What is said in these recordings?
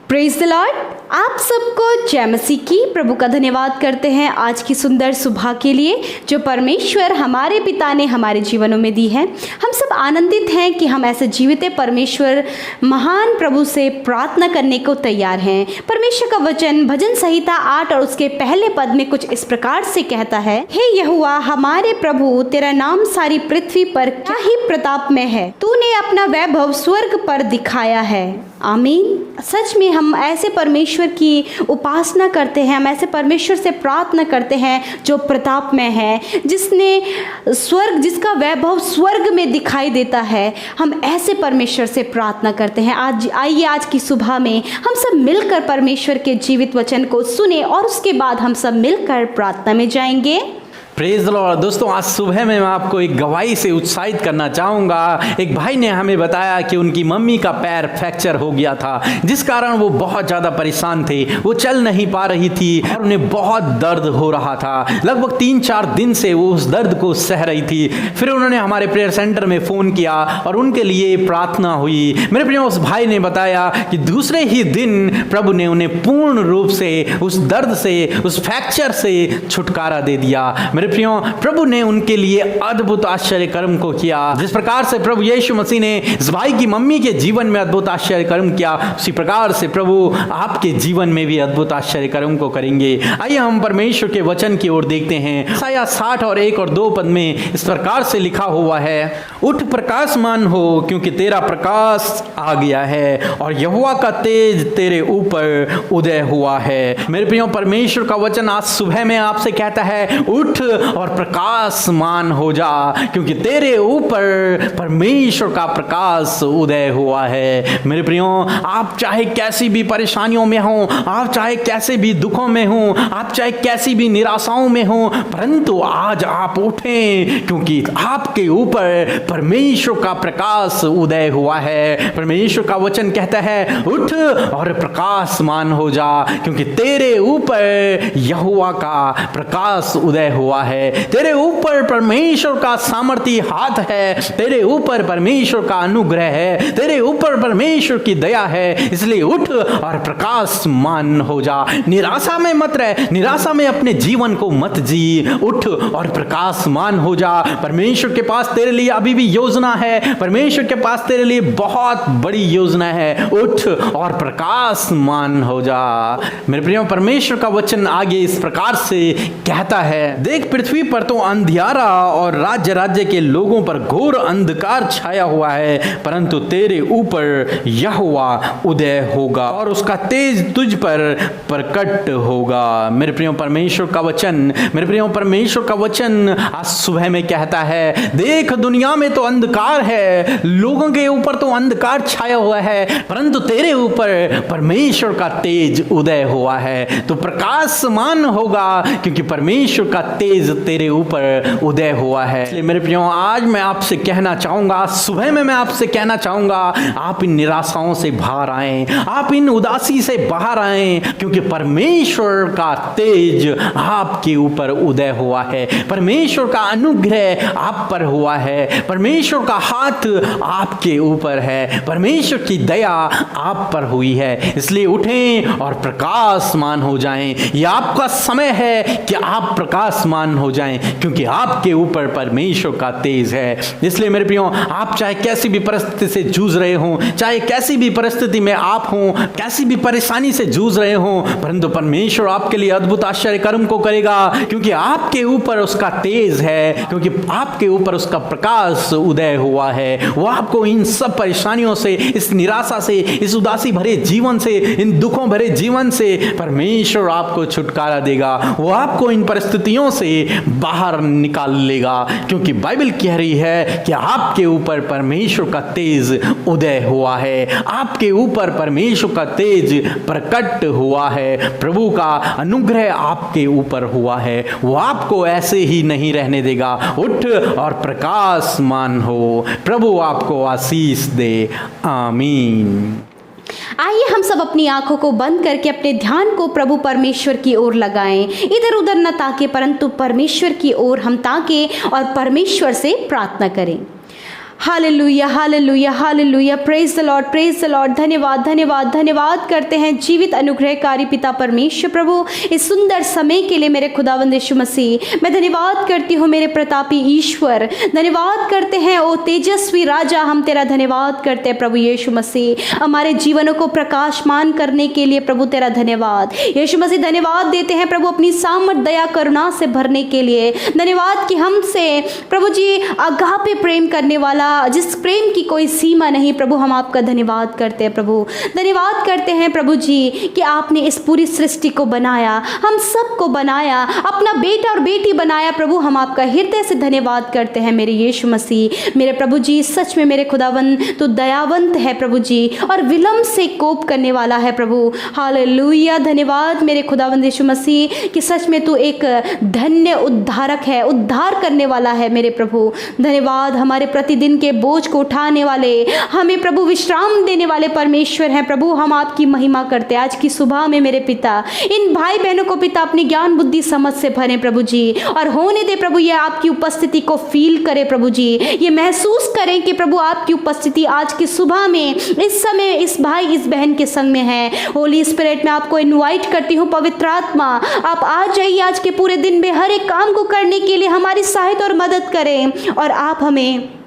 Praise the Lord. आप सबको जय मसीह की। प्रभु का धन्यवाद करते हैं आज की सुंदर सुबह के लिए जो परमेश्वर हमारे पिता ने हमारे जीवनों में दी है। हम सब आनंदित हैं कि हम ऐसे जीवित परमेश्वर महान प्रभु से प्रार्थना करने को तैयार हैं। परमेश्वर का वचन भजन संहिता 8 और उसके पहले पद में कुछ इस प्रकार से कहता है, हे यहोवा हमारे प्रभु, तेरा नाम सारी पृथ्वी पर क्या ही प्रताप में है। तूने अपना वैभव स्वर्ग पर दिखाया है। आमीन। सच में हम ऐसे परमेश्वर की उपासना करते हैं, हम ऐसे परमेश्वर से प्रार्थना करते हैं जो प्रताप में है, जिसका वैभव स्वर्ग में दिखाई देता है। हम ऐसे परमेश्वर से प्रार्थना करते हैं। आइए आज की सुबह में हम सब मिलकर परमेश्वर के जीवित वचन को सुने और उसके बाद हम सब मिलकर प्रार्थना में जाएंगे। Praise the Lord. दोस्तों, आज सुबह में मैं आपको एक गवाही से उत्साहित करना चाहूँगा। एक भाई ने हमें बताया कि उनकी मम्मी का पैर फ्रैक्चर हो गया था, जिस कारण वो बहुत ज़्यादा परेशान थे। वो चल नहीं पा रही थी और उन्हें बहुत दर्द हो रहा था। लगभग 3-4 दिन से वो उस दर्द को सह रही थी। फिर उन्होंने हमारे प्रेयर सेंटर में फ़ोन किया और उनके लिए प्रार्थना हुई। मेरे प्रिय, उस भाई ने बताया कि दूसरे ही दिन प्रभु ने उन्हें पूर्ण रूप से उस दर्द से, उस फ्रैक्चर से छुटकारा दे दिया। मेरे प्रियो, प्रभु ने उनके लिए अद्भुत आश्चर्य कर्म को किया। जिस प्रकार से प्रभु यीशु मसीह ने इस भाई की मम्मी के जीवन में अद्भुत आश्चर्य कर्म किया, उसी प्रकार से प्रभु आपके जीवन में भी अद्भुत आश्चर्य कर्म को करेंगे। आइए हम परमेश्वर के वचन की ओर देखते हैं। यशायाह 60 और 1 और 2 पद में इस प्रकार से लिखा हुआ है, उठ प्रकाशमान हो, क्योंकि तेरा प्रकाश आ गया है और यहोवा का तेज तेरे ऊपर उदय हुआ है। मेरे प्रियो, परमेश्वर का वचन आज सुबह में आपसे कहता है, उठ और प्रकाशमान हो जा, क्योंकि तेरे ऊपर परमेश्वर का प्रकाश उदय हुआ है। मेरे प्रियो, आप चाहे कैसी भी परेशानियों में हो, आप चाहे कैसे भी दुखों में हो, आप चाहे कैसी भी निराशाओं में हो, परंतु आज आप उठें, क्योंकि आपके ऊपर परमेश्वर का प्रकाश उदय हुआ है। परमेश्वर का वचन कहता है, उठ और प्रकाशमान हो जा, क्योंकि तेरे ऊपर यहोवा का प्रकाश उदय हुआ है। तेरे ऊपर परमेश्वर का सामर्थी हाथ है, तेरे ऊपर परमेश्वर का अनुग्रह है, तेरे ऊपर परमेश्वर की दया है। इसलिए उठ और प्रकाशमान हो जा। निराशा में मत रह, निराशा में अपने जीवन को मत जी। उठ और प्रकाशमान हो जा। परमेश्वर के पास तेरे लिए अभी भी योजना है, परमेश्वर के पास तेरे लिए बहुत बड़ी योजना है। उठ और प्रकाशमान हो जा। मेरे प्रियो, परमेश्वर का वचन आगे इस प्रकार से कहता है, देख पृथ्वी पर तो अंधियारा और राज्य राज्य के लोगों पर घोर अंधकार छाया हुआ है, परंतु तेरे ऊपर यहोवा उदय होगा और उसका तेज तुझ पर प्रकट होगा। मेरे प्रियो, परमेश्वर का वचन, मेरे प्रियो, परमेश्वर का वचन आज सुबह में कहता है, देख दुनिया में तो अंधकार है, लोगों के ऊपर तो अंधकार छाया हुआ है, परंतु तेरे ऊपर परमेश्वर का तेज उदय हुआ है। तो प्रकाशमान होगा, क्योंकि परमेश्वर का तेज तेरे ऊपर उदय हुआ है। इसलिए मेरे प्रियो, आज मैं आपसे कहना चाहूंगा, सुबह में मैं आपसे कहना चाहूंगा, आप इन निराशाओं से बाहर आएं, आप इन उदासी से बाहर आएं, क्योंकि परमेश्वर का तेज आपके ऊपर उदय हुआ है। परमेश्वर का अनुग्रह आप पर हुआ है, परमेश्वर का हाथ आपके ऊपर है, परमेश्वर की दया आप पर हुई है। इसलिए उठें और प्रकाशमान हो जाएं। यह आपका समय है कि आप प्रकाशमान हो जाएं, क्योंकि आपके ऊपर परमेश्वर का तेज है। इसलिए मेरे प्रियो, आप चाहे कैसी भी परिस्थिति से जूझ रहे हो, चाहे कैसी भी परिस्थिति में आप हो, कैसी भी परेशानी से जूझ रहे हो, परंतु परमेश्वर आपके लिए अद्भुत आश्चर्य कर्म को करेगा, क्योंकि आपके ऊपर उसका तेज है, क्योंकि आपके ऊपर उसका प्रकाश उदय हुआ है। वो आपको इन सब परेशानियों से, इस निराशा से, इस उदासी भरे जीवन से, इन दुखों भरे जीवन से परमेश्वर आपको छुटकारा देगा। वो आपको इन परिस्थितियों से बाहर निकाल लेगा, क्योंकि बाइबल कह रही है कि आपके ऊपर परमेश्वर का तेज उदय हुआ है, आपके ऊपर परमेश्वर का तेज प्रकट हुआ है। प्रभु का अनुग्रह आपके ऊपर हुआ है, वो आपको ऐसे ही नहीं रहने देगा। उठ और प्रकाशमान हो। प्रभु आपको आशीष दे। आमीन। आइए हम सब अपनी आंखों को बंद करके अपने ध्यान को प्रभु परमेश्वर की ओर लगाएं। इधर उधर न ताके, परंतु परमेश्वर की ओर हम ताके और परमेश्वर से प्रार्थना करें। Hallelujah, hallelujah, hallelujah, praise the Lord, praise the Lord. धन्यवाद, धन्यवाद, धन्यवाद करते हैं जीवित अनुग्रहकारी पिता परमेश्वर प्रभु, इस सुंदर समय के लिए मेरे खुदावंद यीशु मसीह। मैं धन्यवाद करती हूँ मेरे प्रतापी ईश्वर, धन्यवाद करते हैं ओ तेजस्वी राजा, हम तेरा धन्यवाद करते हैं प्रभु यीशु मसीह। हमारे जीवनों को प्रकाशमान करने के लिए प्रभु तेरा धन्यवाद यीशु मसीह। धन्यवाद देते हैं प्रभु अपनी सामर्थ दया करुणा से भरने के लिए। धन्यवाद कि हमसे प्रभु जी अगापे प्रेम करने वाला, जिस प्रेम की कोई सीमा नहीं प्रभु, हम आपका धन्यवाद करते हैं प्रभु। धन्यवाद करते हैं प्रभु जी कि आपने इस पूरी सृष्टि को बनाया, हम सबको बनाया, अपना बेटा और बेटी बनाया प्रभु। हम आपका हृदय से धन्यवाद करते हैं मेरे यीशु मसीह। मेरे प्रभु जी सच में मेरे खुदावंद तो दयावंत है प्रभु जी, और विलंब से कोप करने वाला है प्रभु। हालेलुया, धन्यवाद मेरे खुदावंद यीशु मसीह कि सच में तू एक धन्य उद्धारक है, उद्धार करने वाला है मेरे प्रभु। धन्यवाद, हमारे प्रतिदिन के बोझ को उठाने वाले, हमें प्रभु विश्राम देने वाले परमेश्वर हैं प्रभु। हम आपकी महिमा करते हैं आज की सुबह में मेरे पिता। इन भाई बहनों को पिता अपनी ज्ञान बुद्धि समझ से भरे प्रभु जी, और होने दे प्रभु ये आपकी उपस्थिति को फील करे प्रभु जी, ये महसूस करें कि प्रभु आपकी उपस्थिति आज की सुबह में इस समय इस भाई इस बहन के संग में है। होली स्पिरिट में आपको इनवाइट करती हूँ, पवित्र आत्मा आप आ जाइए आज के पूरे दिन में हर एक काम को करने के लिए हमारी सहायता और मदद करें, और आप हमें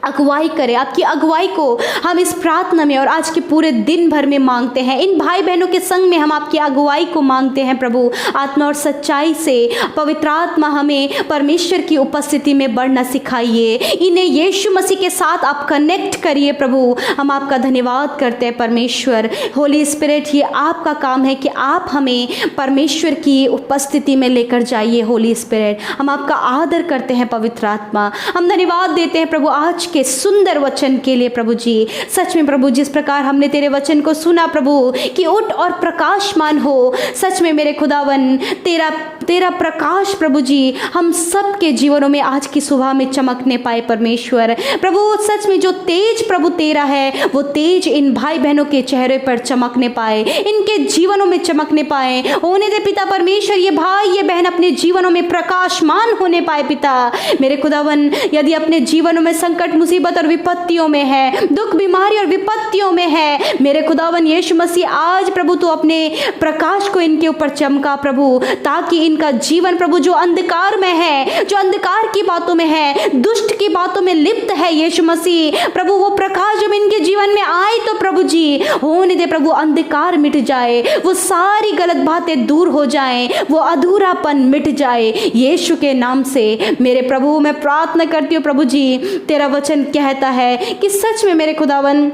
अगुवाई करें। आपकी अगुवाई को हम इस प्रार्थना में और आज के पूरे दिन भर में मांगते हैं। इन भाई बहनों के संग में हम आपकी अगुवाई को मांगते हैं प्रभु, आत्मा और सच्चाई से। पवित्र आत्मा हमें परमेश्वर की उपस्थिति में बढ़ना सिखाइए, इन्हें यीशु मसीह के साथ आप कनेक्ट करिए प्रभु। हम आपका धन्यवाद करते हैं परमेश्वर। होली स्पिरिट, ये आपका काम है कि आप हमें परमेश्वर की उपस्थिति में लेकर जाइए। होली स्पिरिट, हम आपका आदर करते हैं पवित्र आत्मा। हम धन्यवाद देते हैं प्रभु आज के सुंदर वचन के लिए प्रभु जी। सच में प्रभु जिस प्रकार हमने तेरे वचन को सुना प्रभु कि उठ और प्रकाशमान हो, सच में मेरे खुदावन तेरा प्रकाश प्रभु जी हम सब के जीवनों में आज की सुबह में चमकने पाए परमेश्वर प्रभु। सच में जो तेज प्रभु तेरा है वो तेज इन भाई बहनों के चेहरे पर चमकने पाए, इनके जीवनों में चमकने पाए। होने दे पिता परमेश्वर, ये भाई ये बहन अपने जीवनों में प्रकाशमान होने पाए पिता मेरे खुदावन। यदि अपने जीवनों में संकट मुसीबत और विपत्तियों में है, दुख बीमारी और विपत्तियों में है, मेरे खुदावन यीशु मसीह आज प्रभु तो अपने प्रकाश को इनके ऊपर चमका प्रभु, ताकि इनका जीवन प्रभु जो अंधकार में है, जो अंधकार की बातों में है, दुष्ट की बातों में लिप्त है यीशु मसीह प्रभु, वो प्रकाश जब इनके जीवन में आए तो प्रभु जी होने दे प्रभु अंधकार मिट जाए, वो सारी गलत बातें दूर हो जाएं, वो अधूरापन मिट जाए यीशु के नाम से। मेरे प्रभु मैं प्रार्थना करती हूँ प्रभु जी, तेरा वचन कहता है कि सच में मेरे खुदावन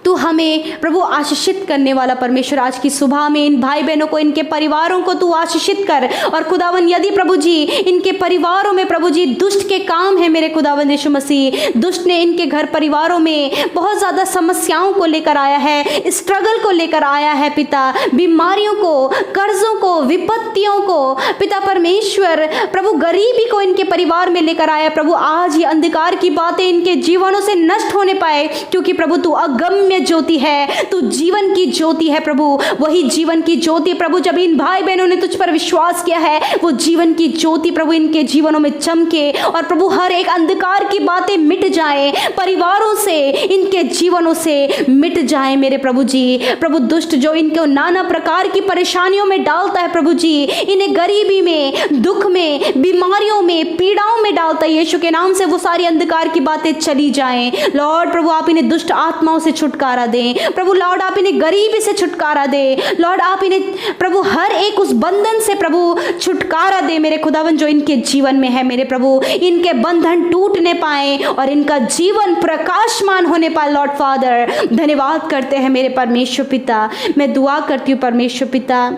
तू हमें प्रभु आशीषित करने वाला परमेश्वर। आज की सुबह में इन भाई बहनों को, इनके परिवारों को तू आशीषित कर। और खुदावन यदि प्रभु जी इनके परिवारों में प्रभु जी दुष्ट के काम है मेरे खुदावन यीशु मसीह, दुष्ट ने इनके घर परिवारों में बहुत ज़्यादा समस्याओं को लेकर आया है, स्ट्रगल को लेकर आया है पिता, बीमारियों को, कर्जों को, विपत्तियों को पिता परमेश्वर प्रभु, गरीबी को इनके परिवार में लेकर आया प्रभु। आज ये अंधकार की बातें इनके जीवनों से नष्ट होने पाए, क्योंकि प्रभु तू अगम्य ज्योति है, तू जीवन की ज्योति है प्रभु। वही जीवन की ज्योति प्रभु जब इन भाई बहनों ने तुझ पर विश्वास किया है, वो जीवन की ज्योति प्रभु इनके जीवनों में चमके, और प्रभु हर एक अंधकार की बातें मिट जाए, परिवारों से, इनके जीवनों से मिट जाए मेरे प्रभु जी। प्रभु दुष्ट जो इनको नाना प्रकार की परेशानियों में डालता है प्रभु जी, इन्हें गरीबी में, दुख में, बीमारियों में, पीड़ाओं में डालता है, यीशु के नाम से वो सारी अंधकार की बातें चली जाएं। लॉर्ड प्रभु आप इन्हें दुष्ट आत्माओं से छुटकारा दें प्रभु। लॉर्ड आप इन्हें गरीबी से छुटकारा दें। लॉर्ड आप इन्हें प्रभु हर एक उस बंधन से प्रभु छुटकारा दे मेरे खुदावन जो इनके जीवन में है मेरे प्रभु, इनके बंधन टूटने पाए और इनका जीवन प्रकाशमान होने पाए। लॉर्ड फादर धन्यवाद करते हैं मेरे परमेश्वर पिता। मैं दुआ करती हूँ परमेश्वर पिता,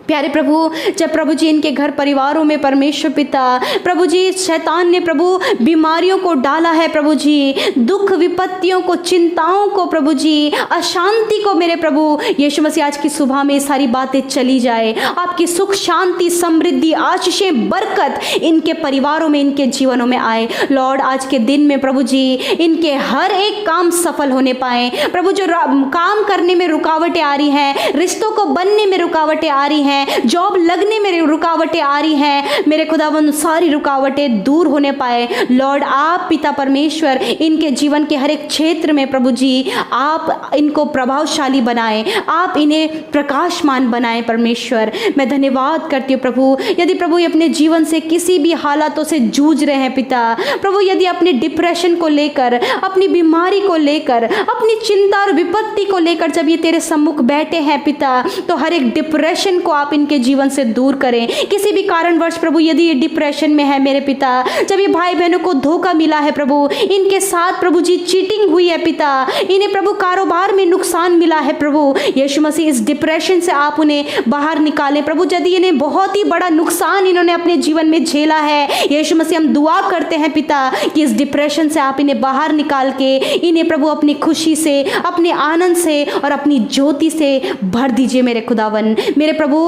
प्यारे प्रभु, जब प्रभु जी इनके घर परिवारों में परमेश्वर पिता प्रभु जी शैतान ने प्रभु बीमारियों को डाला है प्रभु जी, दुख विपत्तियों को, चिंताओं को प्रभु जी, अशांति को मेरे प्रभु यीशु मसीह आज की सुबह में सारी बातें चली जाए। आपकी सुख शांति समृद्धि आशीषें बरकत इनके परिवारों में, इनके जीवनों में आए। लॉर्ड आज के दिन में प्रभु जी इनके हर एक काम सफल होने पाए प्रभु। जो काम करने में रुकावटें आ रही हैं, रिश्तों को बनने में रुकावटें आ रही हैं हैं, जॉब लगने में रुकावटें आ रही हैं, मेरे खुदावन सारी रुकावटें दूर होने पाए। लॉर्ड आप पिता परमेश्वर इनके जीवन के हर एक क्षेत्र में प्रभु जी आप इनको प्रभावशाली बनाएं, आप इन्हें प्रकाशमान बनाएं परमेश्वर। मैं धन्यवाद करती हूँ प्रभु, यदि प्रभु ये अपने जीवन से किसी भी हालातों से जूझ रहे हैं पिता प्रभु, यदि अपने डिप्रेशन को लेकर, अपनी बीमारी को लेकर, अपनी चिंता और विपत्ति को लेकर जब ये तेरे सम्मुख बैठे हैं पिता, तो हर एक डिप्रेशन को आप इनके जीवन से दूर करें। किसी भी कारणवश प्रभु यदि ये डिप्रेशन में है मेरे पिता, जब ये भाई बहनों को धोखा मिला है प्रभु, इनके साथ प्रभु जी चीटिंग हुई है पिता, इन्हें प्रभु कारोबार में नुकसान मिला है प्रभु, यीशु मसीह इस डिप्रेशन से आप उन्हें बाहर निकालें प्रभु। यदि इन्हें बहुत ही बड़ा नुकसान इन्होंने अपने जीवन में झेला है, यीशु मसीह हम दुआ करते हैं पिता कि इस डिप्रेशन से आप इन्हें बाहर निकाल के इन्हें प्रभु अपनी खुशी से, अपने आनंद से और अपनी ज्योति से भर दीजिए मेरे खुदावन। मेरे प्रभु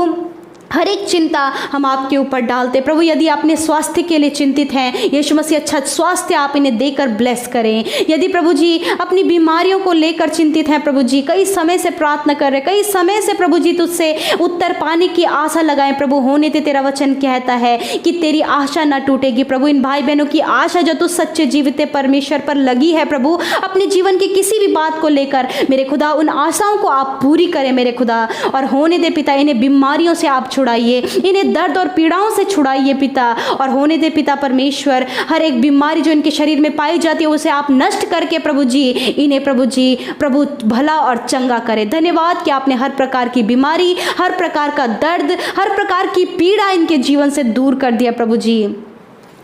हर एक चिंता हम आपके ऊपर डालते प्रभु, यदि अपने स्वास्थ्य के लिए चिंतित हैं, यीशु मसीह अच्छा स्वास्थ्य आप इन्हें देकर ब्लेस करें। यदि प्रभु जी अपनी बीमारियों को लेकर चिंतित हैं प्रभु जी, कई समय से प्रार्थना कर रहे, कई समय से प्रभु जी तुझसे उत्तर पाने की आशा लगाएं प्रभु, होने ते तेरा वचन कहता है कि तेरी आशा ना टूटेगी प्रभु। इन भाई बहनों की आशा जो तू सच्चे जीवित परमेश्वर पर लगी है प्रभु, अपने जीवन की किसी भी बात को लेकर मेरे खुदा उन आशाओं को आप पूरी करें मेरे खुदा, और होने दे पिता इन्हें बीमारियों से आप छुड़ाइए, इन्हें दर्द और पीड़ाओं से छुड़ाइए पिता, और होने दे पिता परमेश्वर हर एक बीमारी जो इनके शरीर में पाई जाती है उसे आप नष्ट करके प्रभु जी इन्हें प्रभु जी प्रभु भला और चंगा करें। धन्यवाद कि आपने हर प्रकार की बीमारी, हर प्रकार का दर्द, हर प्रकार की पीड़ा इनके जीवन से दूर कर दिया प्रभु जी।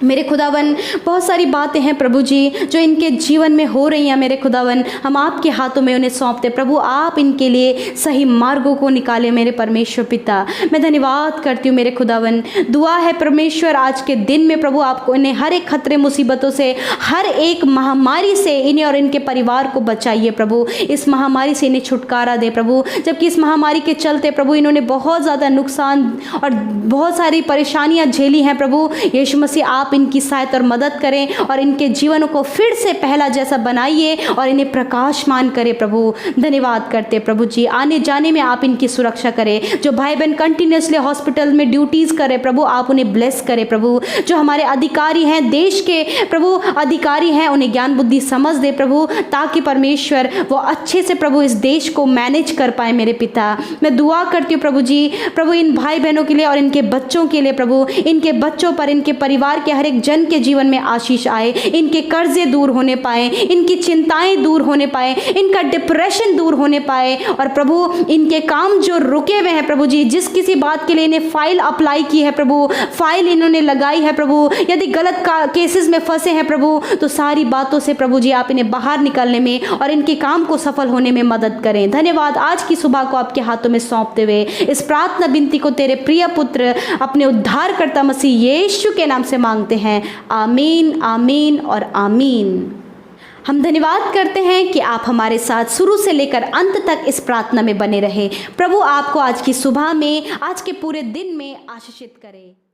मेरे खुदावन बहुत सारी बातें हैं प्रभु जी जो इनके जीवन में हो रही हैं मेरे खुदावन, हम आपके हाथों में उन्हें सौंपते प्रभु, आप इनके लिए सही मार्गों को निकालें मेरे परमेश्वर पिता। मैं धन्यवाद करती हूँ मेरे खुदावन, दुआ है परमेश्वर आज के दिन में प्रभु आपको इन्हें हर एक खतरे मुसीबतों से, हर एक महामारी से इन्हें और इनके परिवार को बचाइए प्रभु। इस महामारी से इन्हें छुटकारा दे प्रभु, जबकि इस महामारी के चलते प्रभु इन्होंने बहुत ज़्यादा नुकसान और बहुत सारी परेशानियाँ झेली हैं प्रभु। यीशु मसीह आप इनकी सहायता और मदद करें और इनके जीवनों को फिर से पहला जैसा बनाइए और इन्हें प्रकाशमान करें प्रभु। धन्यवाद करते प्रभु जी, आने जाने में आप इनकी सुरक्षा करें। जो भाई बहन कंटिन्यूसली हॉस्पिटल में ड्यूटीज़ करें प्रभु, आप उन्हें ब्लेस करें प्रभु। जो हमारे अधिकारी हैं, देश के प्रभु अधिकारी हैं, उन्हें ज्ञान बुद्धि समझ दे प्रभु, ताकि परमेश्वर वो अच्छे से प्रभु इस देश को मैनेज कर पाए मेरे पिता। मैं दुआ करती हूँ प्रभु जी, प्रभु इन भाई बहनों के लिए और इनके बच्चों के लिए प्रभु, इनके बच्चों पर, इनके परिवार के हर एक जन के जीवन में आशीष आए, इनके कर्जे दूर होने पाए, इनकी चिंताएं दूर होने पाए, इनका डिप्रेशन दूर होने पाए, और प्रभु इनके काम जो रुके हुए हैं प्रभु जी, जिस किसी बात के लिए इन्हें फाइल अप्लाई की है प्रभु, फाइल इन्होंने लगाई है प्रभु, यदि गलत केसेस में फंसे हैं प्रभु, तो सारी बातों से प्रभु जी आप इन्हें बाहर निकलने में और इनके काम को सफल होने में मदद करें। धन्यवाद आज की सुबह को आपके हाथों में सौंपते हुए इस प्रार्थना विनती को तेरे प्रिय पुत्र अपने उद्धारकर्ता मसीह यीशु के नाम से मांगते हैं, आमीन, आमीन और आमीन। हम धन्यवाद करते हैं कि आप हमारे साथ शुरू से लेकर अंत तक इस प्रार्थना में बने रहे। प्रभु आपको आज की सुबह में, आज के पूरे दिन में आशीषित करे।